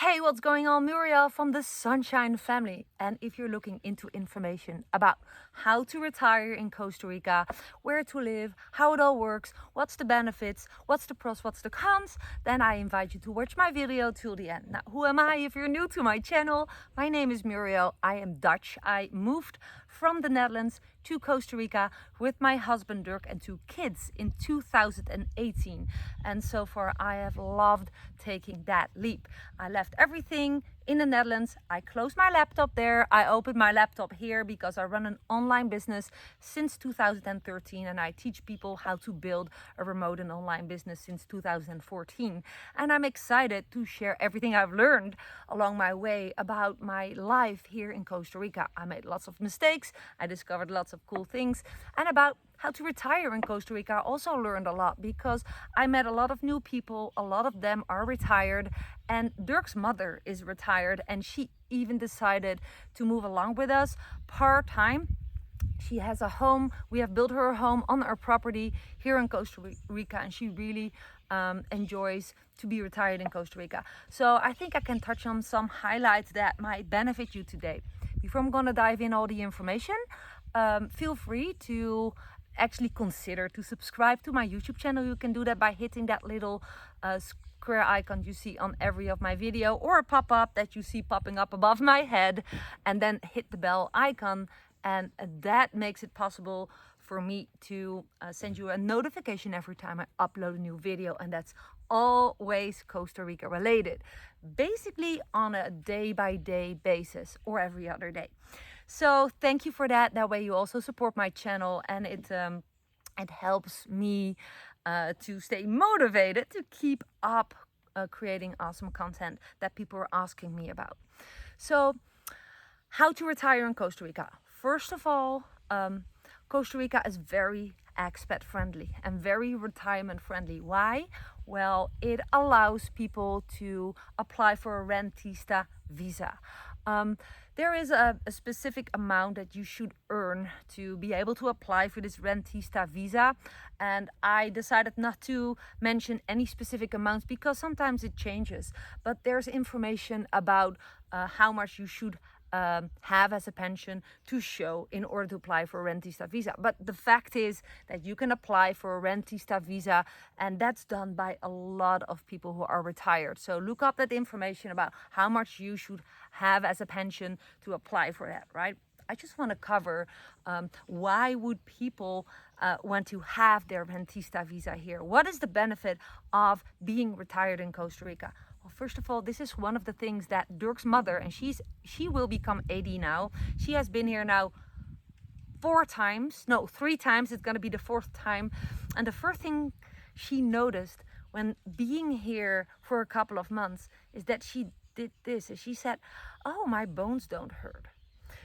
Hey, what's going on? Muriel from the Sunshine Family. And if you're looking into information about how to retire in Costa Rica, where to live, how it all works, what's the benefits, what's the pros, what's the cons, then I invite you to watch my video till the end. Now, who am I if you're new to my channel? My name is Muriel. I am Dutch. I moved from the Netherlands to Costa Rica with my husband Dirk and two kids in 2018. And so far I have loved taking that leap. I left everything in the Netherlands. I closed my laptop there. I opened my laptop here because I run an online business since 2013 and I teach people how to build a remote and online business since 2014. And I'm excited to share everything I've learned along my way about my life here in Costa Rica. I made lots of mistakes. I discovered lots of cool things, and about how to retire in Costa Rica I also learned a lot because I met a lot of new people. A lot of them are retired, and Dirk's mother is retired and she even decided to move along with us part-time. She has a home. We have built her a home on our property here in Costa Rica, and she really enjoys to be retired in Costa Rica. So I think I can touch on some highlights that might benefit you today. Before I'm gonna dive in all the information, feel free to actually consider to subscribe to my YouTube channel. You can do that by hitting that little square icon you see on every of my video, or a pop-up that you see popping up above my head, and then hit the bell icon, and that makes it possible for me to send you a notification every time I upload a new video, and that's always Costa Rica related, basically on a day-by-day basis or every other day. So thank you for that. That way you also support my channel, and it helps me to stay motivated to keep up creating awesome content that people are asking me about. So how to retire in Costa Rica. First of all, Costa Rica is very expat friendly and very retirement friendly. Why? Well, it allows people to apply for a rentista visa. There is a specific amount that you should earn to be able to apply for this rentista visa, and I decided not to mention any specific amounts because sometimes it changes, but there's information about how much you should have as a pension to show in order to apply for a rentista visa. But the fact is that you can apply for a rentista visa, and that's done by a lot of people who are retired. So look up that information about how much you should have as a pension to apply for that, right? I just want to cover why would people want to have their rentista visa here? What is the benefit of being retired in Costa Rica? Well, first of all, this is one of the things that Dirk's mother, and she will become 80 now. She has been here now 3 times. It's going to be the 4th time. And the first thing she noticed when being here for a couple of months is that she did this. She said, "Oh, my bones don't hurt."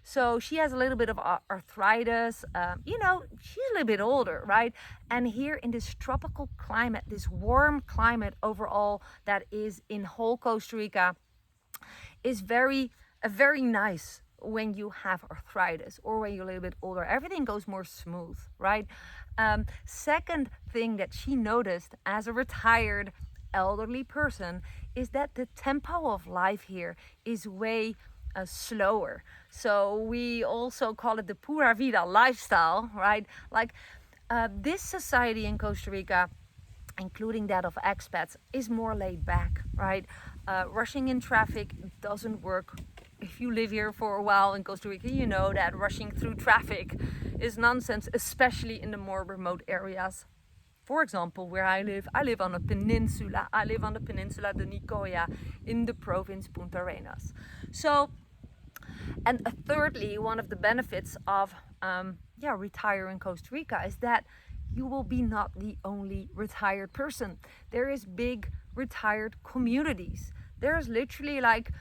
So she has a little bit of arthritis. She's a little bit older, right? And here in this tropical climate, this warm climate overall that is in whole Costa Rica, is very nice when you have arthritis or when you're a little bit older. Everything goes more smooth, right? Second thing that she noticed as a retired elderly person is that the tempo of life here is way slower. So we also call it the Pura Vida lifestyle, right? Like this society in Costa Rica, including that of expats, is more laid back, right? Rushing in traffic doesn't work. If you live here for a while in Costa Rica, you know that rushing through traffic is nonsense, especially in the more remote areas. For example, where I live on a peninsula. I live on the peninsula de Nicoya in the province Punta Arenas. So, and thirdly, one of the benefits of retiring in Costa Rica is that you will be not the only retired person. There is big retired communities. There's literally like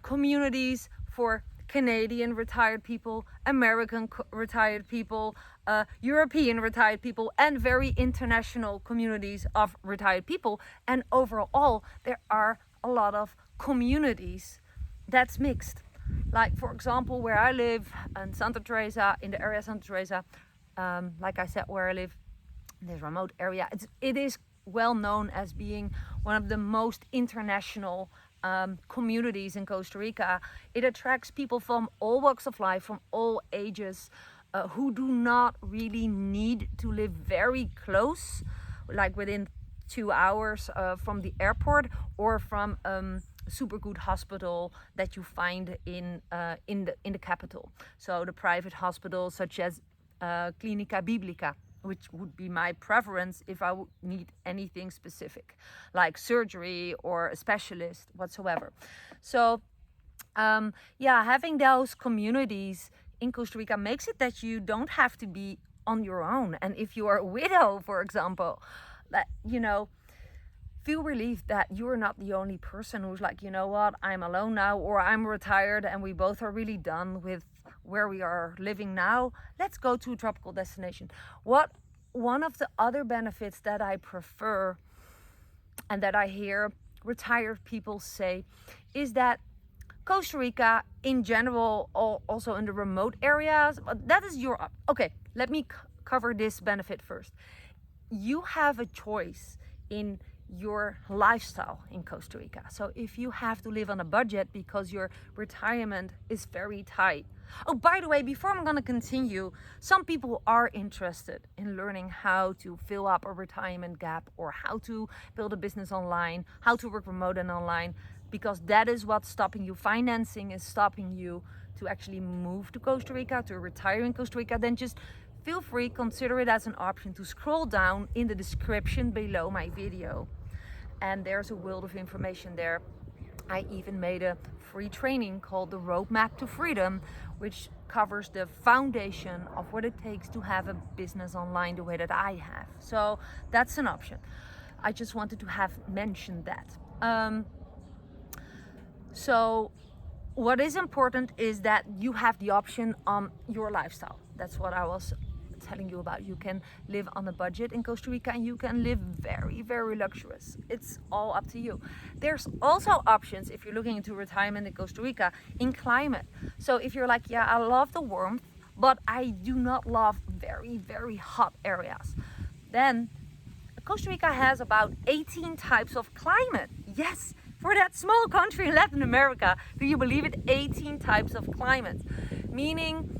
communities for Canadian retired people, American retired people, European retired people, and very international communities of retired people. And overall, there are a lot of communities that's mixed. Like, for example, where I live in Santa Teresa, in the area of Santa Teresa, like I said, where I live in this remote area, it is well known as being one of the most international communities in Costa Rica. It attracts people from all walks of life, from all ages, who do not really need to live very close, like within 2 hours from the airport or from super good hospital that you find in the capital. So the private hospitals such as Clínica Bíblica, which would be my preference if I would need anything specific, like surgery or a specialist whatsoever. So having those communities in Costa Rica makes it that you don't have to be on your own. And if you are a widow, for example, that feel relieved that you're not the only person who's like, you know what, I'm alone now, or I'm retired and we both are really done with where we are living now. Let's go to a tropical destination. One of the other benefits that I prefer and that I hear retired people say is that Costa Rica in general, also in the remote areas, that is your... Okay, let me cover this benefit first. You have a choice in your lifestyle in Costa Rica. So if you have to live on a budget because your retirement is very tight. Oh, by the way, before I'm going to continue, some people are interested in learning how to fill up a retirement gap or how to build a business online, how to work remote and online, because that is what's stopping you. Financing is stopping you to actually move to Costa Rica, to retire in Costa Rica. Then just feel free, consider it as an option to scroll down in the description below my video. And there's a world of information there. I even made a free training called the Roadmap to Freedom, which covers the foundation of what it takes to have a business online the way that I have. So that's an option. I just wanted to have mentioned that. So what is important is that you have the option on your lifestyle. That's what I was telling you about. You can live on a budget in Costa Rica and you can live very, very luxurious. It's all up to you. There's also options if you're looking into retirement in Costa Rica in climate. So if you're like, yeah, I love the warmth, but I do not love very, very hot areas, then Costa Rica has about 18 types of climate. Yes, for that small country in Latin America, do you believe it? 18 types of climate, meaning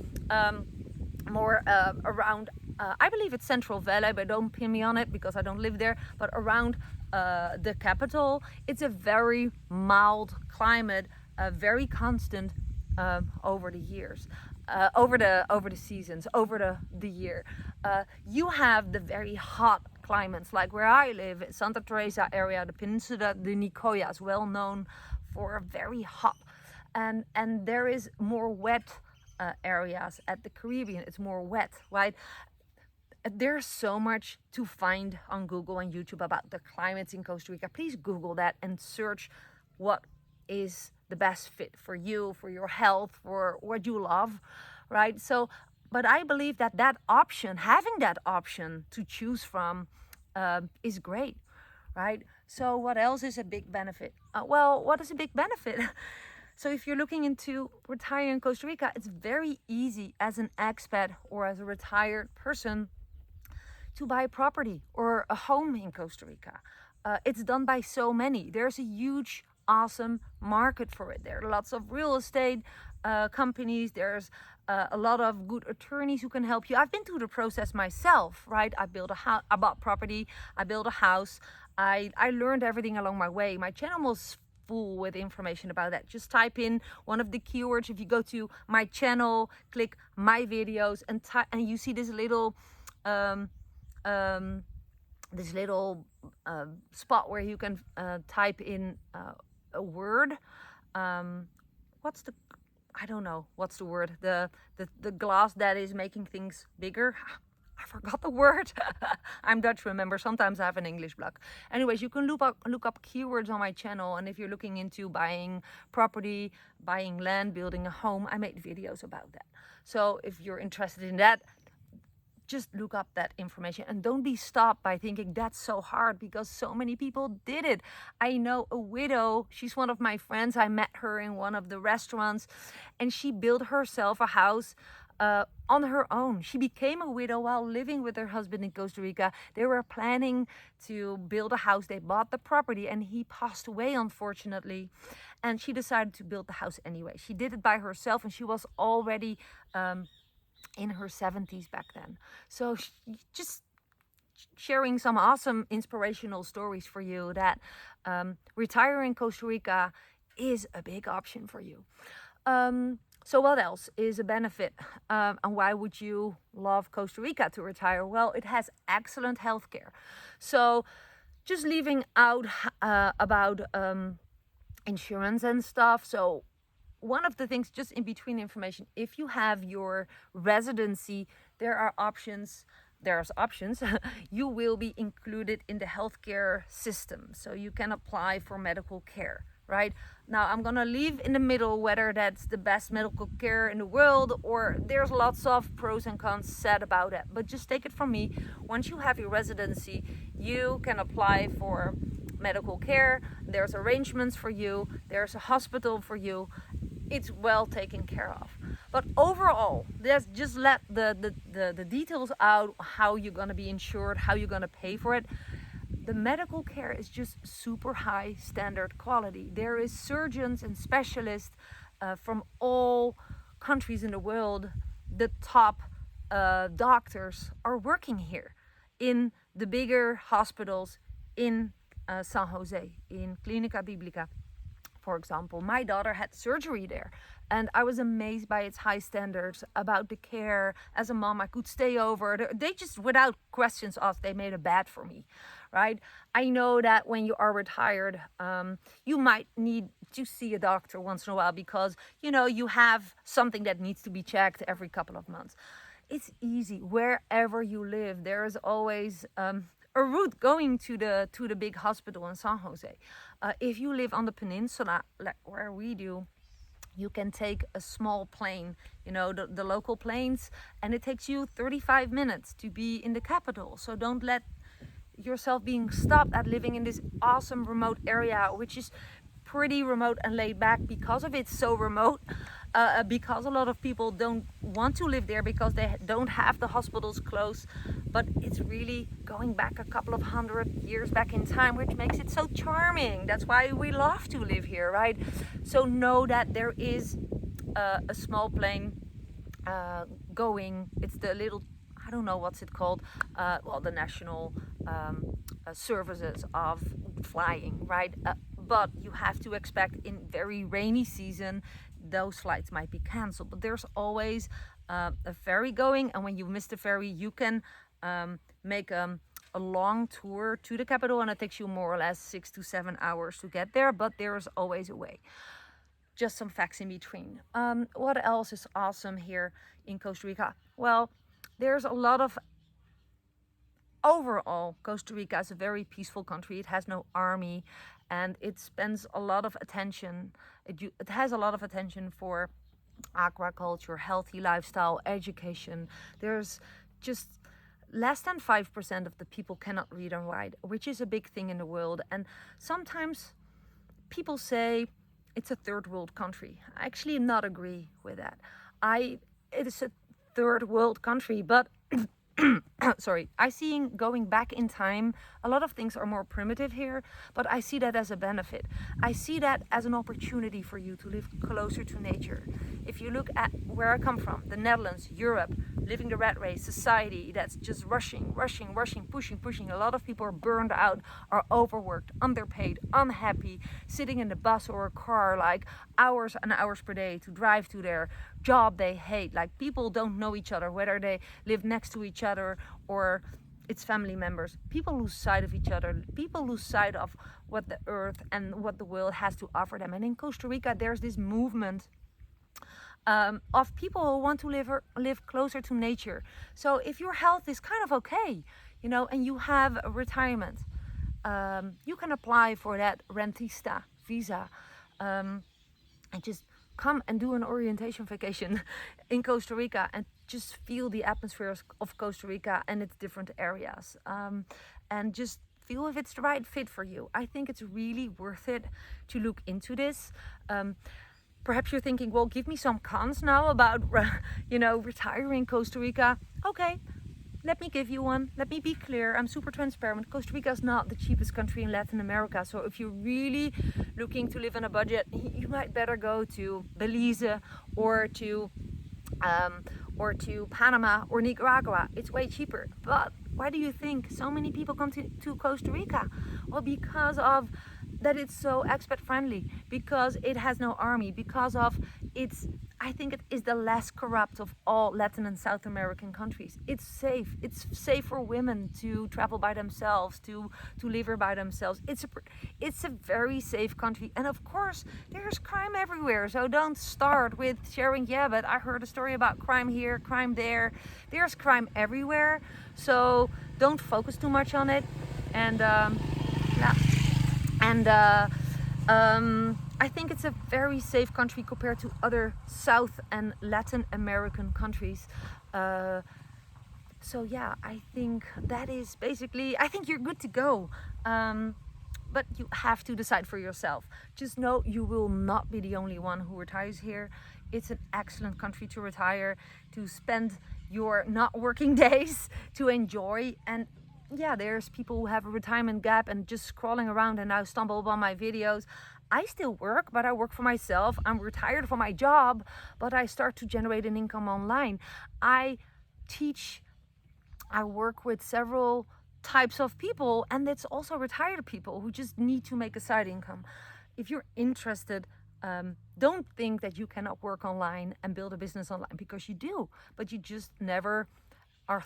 more around, I believe it's Central Valley, but don't pin me on it because I don't live there, but around the capital, it's a very mild climate, very constant over the years, over the seasons, over the year. You have the very hot climates, like where I live, Santa Teresa area, the Peninsula de Nicoya is well known for very hot, and there is more wet areas at the Caribbean. It's more wet, right? There's so much to find on Google and YouTube about the climates in Costa Rica. Please Google that and search what is the best fit for you, for your health, for what you love, right? So, but I believe that option, having that option to choose from, is great, right? So what else is a big benefit? Well, what is a big benefit? So if you're looking into retiring in Costa Rica, it's very easy as an expat or as a retired person to buy a property or a home in Costa Rica. It's done by so many. There's a huge, awesome market for it. There are lots of real estate companies. There's a lot of good attorneys who can help you. I've been through the process myself, right? I built I bought property, I built a house. I learned everything along my way. My channel was full with information about that. Just type in one of the keywords. If you go to my channel, click my videos, and you see this little spot where you can type in a word. I don't know what's the word. The glass that is making things bigger. I forgot the word. I'm Dutch, remember, sometimes I have an English block. Anyways, you can look up keywords on my channel, and if you're looking into buying property, buying land, building a home, I made videos about that. So if you're interested in that, just look up that information and don't be stopped by thinking that's so hard, because so many people did it. I know a widow, she's one of my friends. I met her in one of the restaurants and she built herself a house on her own. She became a widow while living with her husband in Costa Rica. They were planning to build a house. They bought the property and he passed away, unfortunately. And she decided to build the house anyway. She did it by herself and she was already in her 70s back then. So just sharing some awesome inspirational stories for you that retiring in Costa Rica is a big option for you. So what else is a benefit, and why would you love Costa Rica to retire? Well, it has excellent healthcare. So just leaving out about insurance and stuff. So one of the things, just in between information, if you have your residency, there's options. You will be included in the healthcare system, so you can apply for medical care. Right now, I'm gonna leave in the middle whether that's the best medical care in the world, or there's lots of pros and cons said about it. But just take it from me, once you have your residency, you can apply for medical care. There's arrangements for you. There's a hospital for you. It's well taken care of. But overall, let's just let the details out, how you're gonna be insured, how you're gonna pay for it. The medical care is just super high standard quality. There is surgeons and specialists from all countries in the world. The top doctors are working here in the bigger hospitals in San Jose, in Clínica Bíblica, for example. My daughter had surgery there and I was amazed by its high standards about the care. As a mom, I could stay over. They just, without questions asked, they made a bed for me, right? I know that when you are retired, you might need to see a doctor once in a while because, you know, you have something that needs to be checked every couple of months. It's easy. Wherever you live, there is always a route going to the big hospital in San Jose. If you live on the peninsula, like where we do, you can take a small plane, you know, the local planes, and it takes you 35 minutes to be in the capital. So don't let yourself being stopped at living in this awesome remote area, which is pretty remote and laid back because of it's so remote, because a lot of people don't want to live there because they don't have the hospitals close. But it's really going back a couple of 100 years back in time, which makes it so charming. That's why we love to live here, right? So know that there is a small plane going. It's the little, I don't know what's it called, well, the national services of flying, right? But you have to expect in very rainy season, those flights might be canceled. But there's always a ferry going, and when you miss the ferry, you can make a long tour to the capital, and it takes you more or less 6 to 7 hours to get there, but there is always a way. Just some facts in between. What else is awesome here in Costa Rica? Well, there's a lot of, overall, Costa Rica is a very peaceful country. It has no army, and it spends a lot of attention. It has a lot of attention for agriculture, healthy lifestyle, education. There's just less than 5% of the people cannot read and write, which is a big thing in the world. And sometimes people say it's a third world country. I actually not agree with that. It is a third world country, but sorry, I see, going back in time, a lot of things are more primitive here, but I see that as a benefit. I see that as an opportunity for you to live closer to nature. If you look at where I come from, the Netherlands, Europe, living the rat race, society that's just rushing, pushing. A lot of people are burned out, are overworked, underpaid, unhappy, sitting in the bus or a car like hours and hours per day to drive to their job they hate. Like, people don't know each other, whether they live next to each other or it's family members. People lose sight of each other. People lose sight of what the earth and what the world has to offer them. And in Costa Rica, there's this movement of people who want to live closer to nature. So if your health is kind of okay, you know, and you have a retirement, you can apply for that rentista visa, and just come and do an orientation vacation in Costa Rica and just feel the atmosphere of Costa Rica and its different areas, and just feel if it's the right fit for you. I think it's really worth it to look into this. Perhaps you're thinking, well, give me some cons now about, retiring in Costa Rica. Okay, let me give you one. Let me be clear. I'm super transparent. Costa Rica is not the cheapest country in Latin America. So if you're really looking to live on a budget, you might better go to Belize or to Panama or Nicaragua. It's way cheaper. But why do you think so many people come to Costa Rica? Well, because of that it's so expat friendly, because it has no army, because of I think it is the less corrupt of all Latin and South American countries. It's safe. It's safe for women to travel by themselves, to live here by themselves. It's a very safe country. And of course, there's crime everywhere. So don't start with sharing, yeah, but I heard a story about crime here, crime there. There's crime everywhere. So don't focus too much on it. And I think it's a very safe country compared to other South and Latin American countries. So yeah, I think that is basically, I think you're good to go. But you have to decide for yourself. Just know you will not be the only one who retires here. It's an excellent country to retire, to spend your not working days, to enjoy. And yeah, there's people who have a retirement gap and just scrolling around and now stumble upon my videos. I still work, but I work for myself. I'm retired from my job, but I start to generate an income online. I work with several types of people, and it's also retired people who just need to make a side income. If you're interested, don't think that you cannot work online and build a business online, because you do, but you just never are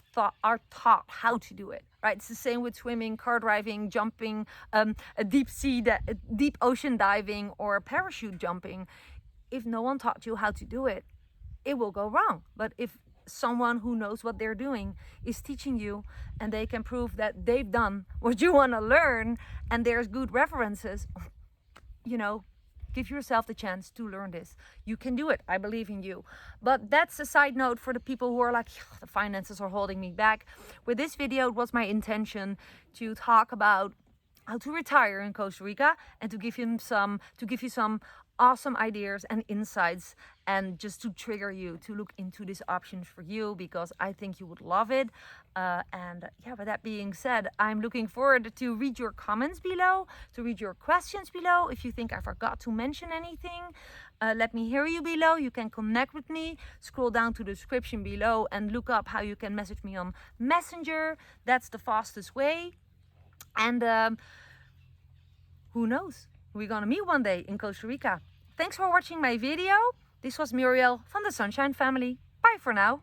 taught how to do it, right? It's the same with swimming, car driving, jumping, a deep ocean diving, or parachute jumping. If no one taught you how to do it, it will go wrong. But if someone who knows what they're doing is teaching you, and they can prove that they've done what you want to learn, and there's good references, give yourself the chance to learn this. You can do it. I believe in you. But that's a side note for the people who are like, the finances are holding me back. With this video, it was my intention to talk about how to retire in Costa Rica, and to give you some awesome ideas and insights, and just to trigger you to look into these options for you, because I think you would love it. And yeah, with that being said, I'm looking forward to read your comments below, to read your questions below. If you think I forgot to mention anything, let me hear you below. You can connect with me. Scroll down to the description below and look up how you can message me on Messenger. That's the fastest way. And who knows? We're gonna meet one day in Costa Rica. Thanks for watching my video. This was Muriel from the Sunshine Family. Bye for now.